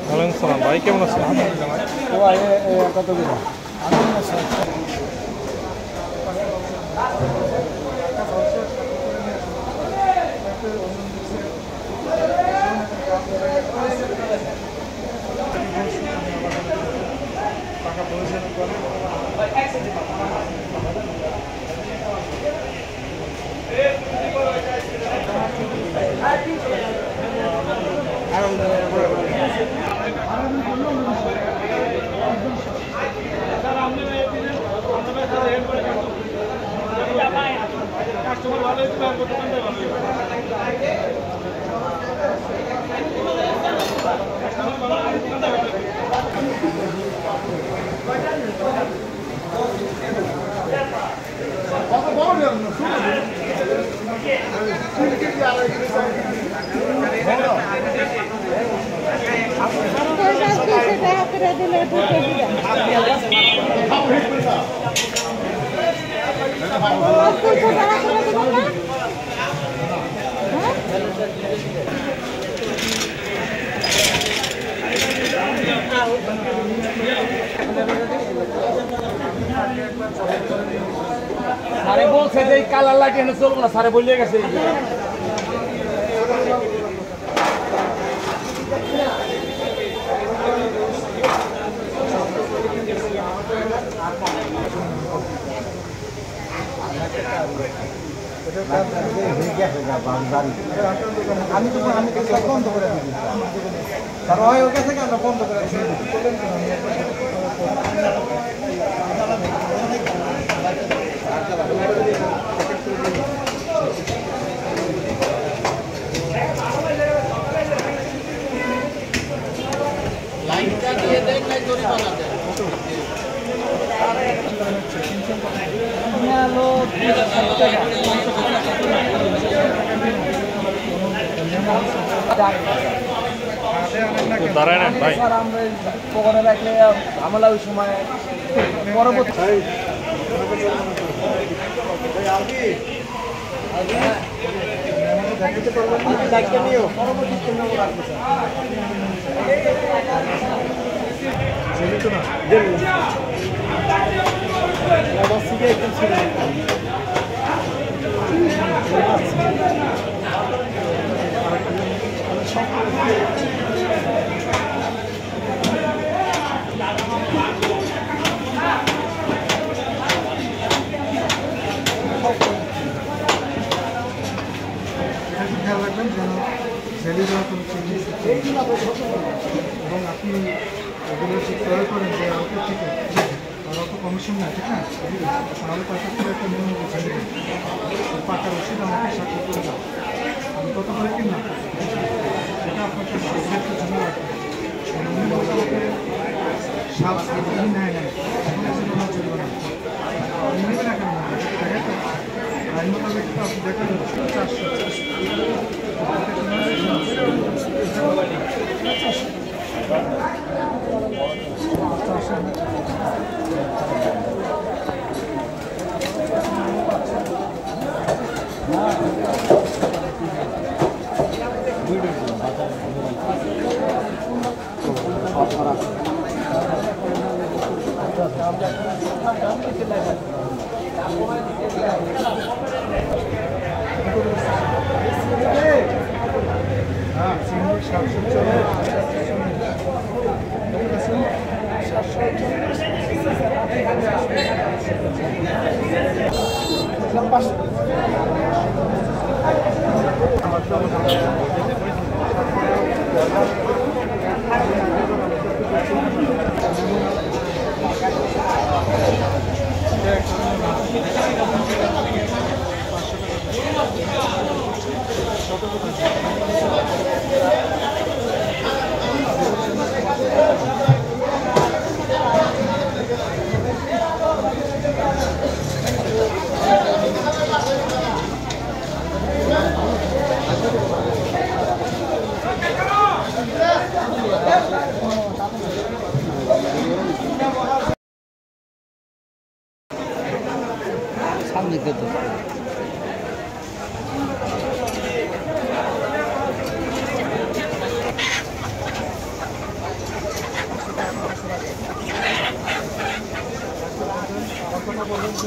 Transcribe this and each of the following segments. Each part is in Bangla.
ওয়ালাইকুম সালাম ভাই, কেমন আছেন? কত দিন সারে বলছে যে কালার লাইট এনে চলবো না, সারে বলিয়ে গেছে। আমি তো আমি বন্ধ করে দিই, তার ওর কাছে আমরা বন্ধ করে লাইটটা দিয়ে দেন, নাই জরিমানা দেন। পকেটে রাখলে আমলা ওই সময় পরবর্তী খেয়াল রাখবেন যেন ছেলেরা কোনো চিনি এবং আপনি এগুলো ঠিক ক্রয় করেন যে আউটের থেকে আর অত কমিশন না, ঠিক না? তাহলে তাকে করে একটা নিয়ম বুঝে নেবেন, পাকা রসিদ আমাকে সাক্ষী করে দাও, আমি কত করে কিনলাম সেটা আপনাকে একটা জন্য রাখবেন। আমাকে সাত নেয় নেয় চলবে না, নেবেন এখন দেখে তো আইন মোতাবেক তো আপনি দেখা যাচ্ছে 1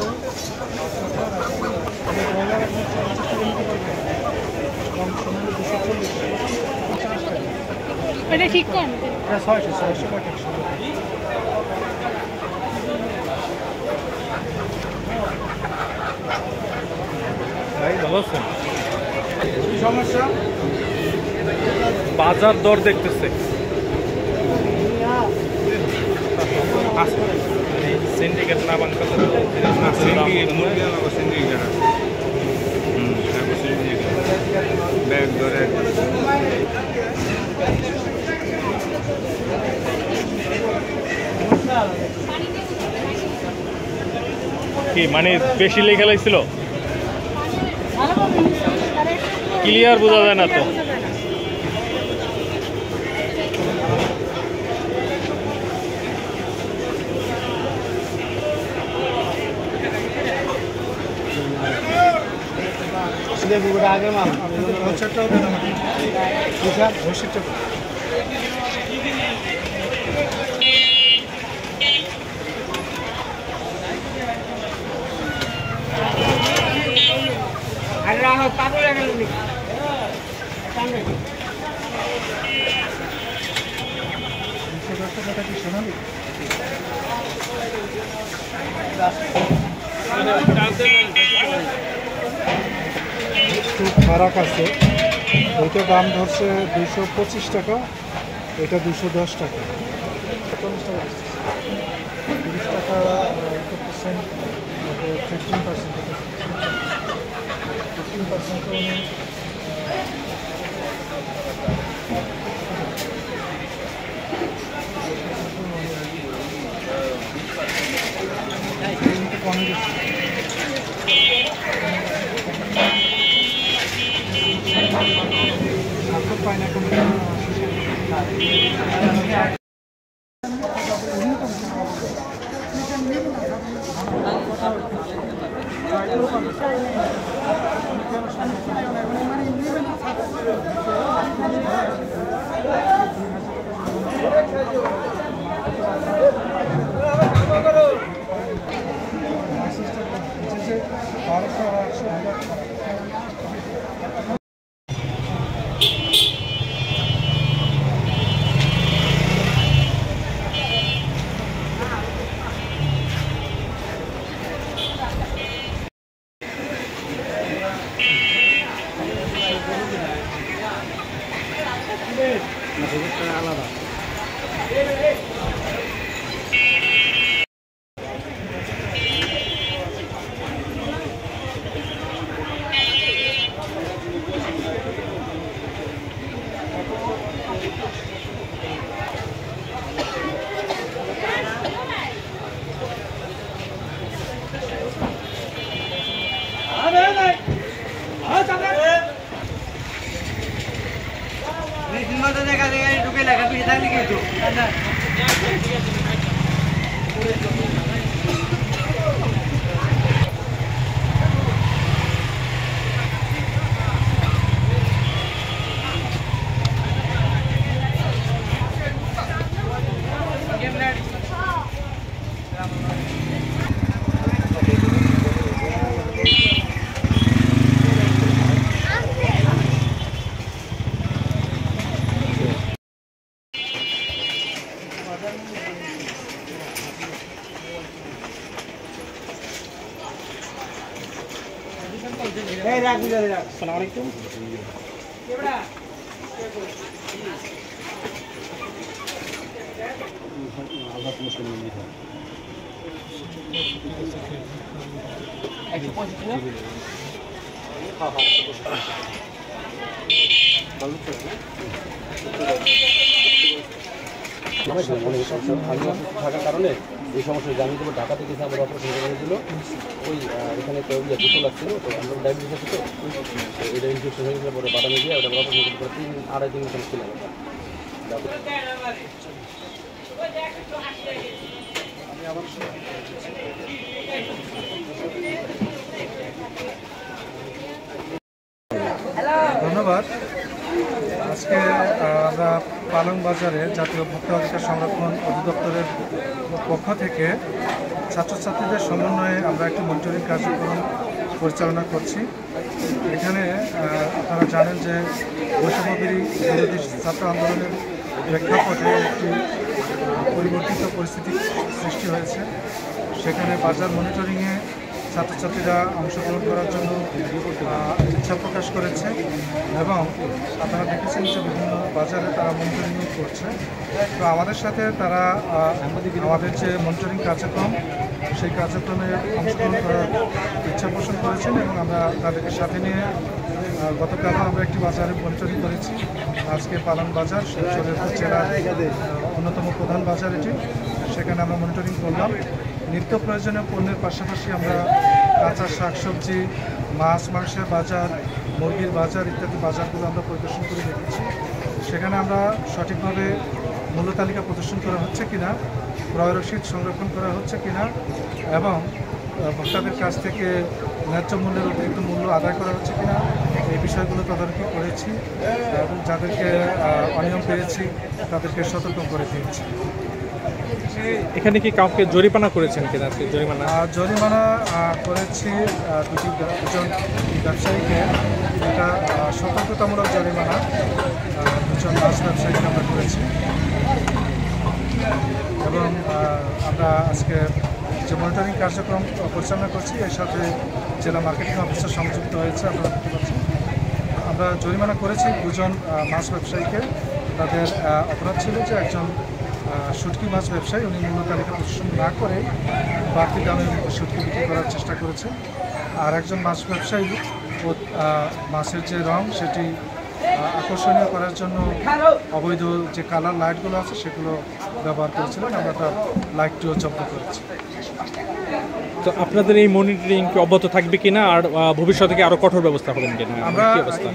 হচ্ছে ব্রয়লার আপনার 400 টাকা নিতে পারবেন, এবং সোনালি 240 টাকা। এটা ঠিক করেন। এটা 600 টাকা। ভাই ভালো আছেন? কি সমস্যা? বাজার দর দেখতেছে সিন্ডিকেট না বান করতে ব্যাগ ধরে কি মানে বেশি লেখা লাগছিল, ক্লিয়ার বোঝা যায় না তো। আগে মাল রসিদটাও দেন আমাকে, রসিদটা কি সোনালি? একটু ফারাক আছে, ওইটা দাম ধরছে 225 টাকা, এটা 210 টাকা, 40 টাকা, 30 টাকা 15%, 15% কমে গেছে। পায় না কোনো আলাদা। ঢুকে লেখা পিছিয়ে থাকলে কিন্তু আসসালামু আলাইকুম। থাকার কারণে এই সমস্যা জানি দেবো ঢাকা থেকে আমার অপারেশন করে দিল, ওই এখানে তো দুটো লাগছিল, তো আমরা ডায়াবেটিস আছে, তো এটা ইনফেকশন হয়ে গেলে পরে বাদামে দিয়ে ওটা অপারেশন করে 3-2.5 দিন মতন ছিল। ধন্যবাদ। আজকে আমরা পালং বাজারে জাতীয় ভোক্তা অধিকার সংরক্ষণ অধিদপ্তরের পক্ষ থেকে ছাত্রছাত্রীদের সমন্বয়ে আমরা একটি মনিটরিং কার্যক্রম পরিচালনা করছি। এখানে আপনারা জানেন যে বৈষম্যবিরোধী ছাত্র আন্দোলনের প্রেক্ষাপটে একটি পরিবর্তিত পরিস্থিতি সৃষ্টি হয়েছে। সেখানে বাজার মনিটরিংয়ে ছাত্রছাত্রীরা অংশগ্রহণ করার জন্য ইচ্ছা প্রকাশ করেছে এবং আপনারা দেখেছেন যে বিভিন্ন বাজারে তারা মনিটরিং করছে। তো আমাদের সাথে তারা আমাদের যে মনিটরিং কার্যক্রম সেই কার্যক্রমে অংশগ্রহণ করার ইচ্ছা পোষণ করেছেন এবং আমরা তাদেরকে সাথে নিয়ে গতকালও আমরা একটি বাজারে মনিটরিং করেছি। আজকে পালান বাজার শরীয়তপুর জেলার অন্যতম প্রধান বাজার এটি, সেখানে আমরা মনিটরিং করলাম। নিত্য প্রয়োজনীয় পণ্যের পাশাপাশি আমরা কাঁচা শাকসবজি, মাছ মাংসের বাজার, মুরগির বাজার ইত্যাদি বাজারগুলো আমরা পরিদর্শন করে দেখেছি। সেখানে আমরা সঠিকভাবে মূল্য তালিকা প্রদর্শন করা হচ্ছে কিনা, ক্রয় রসিদ সংরক্ষণ করা হচ্ছে কিনা এবং ভোক্তাদের কাছ থেকে ন্যায্য মূল্যের অতিরিক্ত মূল্য আদায় করা হচ্ছে কিনা এই বিষয়গুলো তদারকি করেছি এবং যাদেরকে অনিয়ম পেয়েছি তাদেরকে সতর্ক করে দিয়েছি। এখানে কি কাউকে জরিমানা করেছেন কিনা? জরিমানা করেছি দুজন ব্যবসায়ীকে, এটা সতর্কতামূলক জরিমানা দুজন মাছ ব্যবসায়ীকে আমরা করেছি এবং আমরা আজকে যে মনিটরিং কার্যক্রম পরিচালনা করছি এর সাথে জেলা মার্কেটিং অফিসার সংযুক্ত হয়েছে। আপনারা দেখতে পাচ্ছেন আমরা জরিমানা করেছি দুজন মাছ ব্যবসায়ীকে। তাদের অপরাধ ছিল যে একজন শুটকি মাছ ব্যবসায়ী উনি মূল্য তালিকা প্রদর্শন না করে বাড়তি দামে শুটকি বিক্রি করার চেষ্টা করেছে, আর একজন মাছ ব্যবসায়ী মাছের যে রং সেটি আকর্ষণীয় করার জন্য অবৈধ যে কালার লাইটগুলো আছে সেগুলো ব্যবহার করেছিলেন। আমরা তার লাইটটিও জব্দ করেছি। তো আপনাদের এই মনিটরিং কি অব্যাহত থাকবে কিনা আর ভবিষ্যতে কি আরও কঠোর ব্যবস্থা হবেন কিনা? আমরা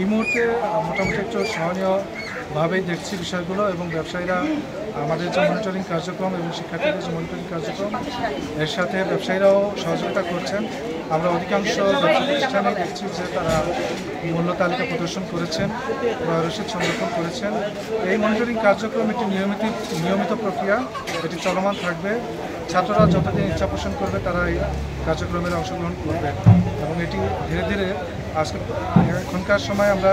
এই মুহূর্তে মোটামুটি একটু সহনীয়ভাবেই দেখছি বিষয়গুলো এবং ব্যবসায়ীরা আমাদের যে মনিটরিং কার্যক্রম এবং শিক্ষার্থীদের যে মনিটরিং কার্যক্রম এর সাথে ব্যবসায়ীরাও সহযোগিতা করছেন। আমরা অধিকাংশ ব্যবসা প্রতিষ্ঠানে দেখছি যে তারা মূল্য তালিকা প্রদর্শন করেছেন, রসিদ সংরক্ষণ করেছেন। এই মনিটরিং কার্যক্রম একটি নিয়মিত প্রক্রিয়া, এটি চলমান থাকবে। ছাত্ররা যতদিন ইচ্ছা পোষণ করবে তারা এই কার্যক্রমের অংশগ্রহণ করবে এবং এটি ধীরে ধীরে এখনকার সময় আমরা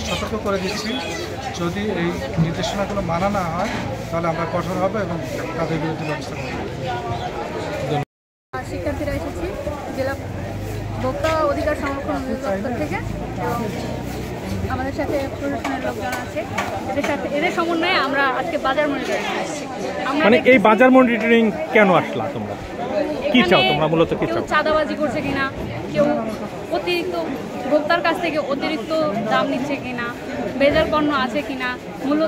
সতর্ক করে দিচ্ছি, যদি এই নির্দেশনাগুলো মানা না হয় তাহলে আমরা কঠোর হবে এবং তাদের বিরুদ্ধে ব্যবস্থা করব। শিক্ষার্থীরা এসেছি জেলা ভোক্তা অধিকার সংরক্ষণ দপ্তর থেকে এবং আমাদের সাথে প্রশাসনের লোকজন আছে, এদের সমন্বয়ে আমরা আজকে বাজার মনিটরিং আসছি। মানে এই বাজার মনিটরিং কেন আসলা তোমরা? কি চাও তোমরা মূলত? কি চাও? চাঁদাবাজি করছে কিনা, কেউ অতিরিক্ত ভোক্তার কাছ থেকে অতিরিক্ত দাম নিচ্ছে কিনা, ভেজাল পণ্য আছে কিনা, মূল্য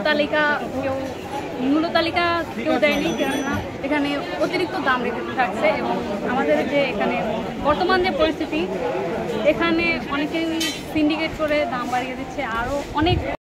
তালিকা কেউ দেয়নি, কেননা এখানে অতিরিক্ত দাম রাখছে এবং আমাদের যে এখানে বর্তমান যে পরিস্থিতি এখানে অনেকেই সিন্ডিকেট করে দাম বাড়িয়ে দিচ্ছে, আরও অনেক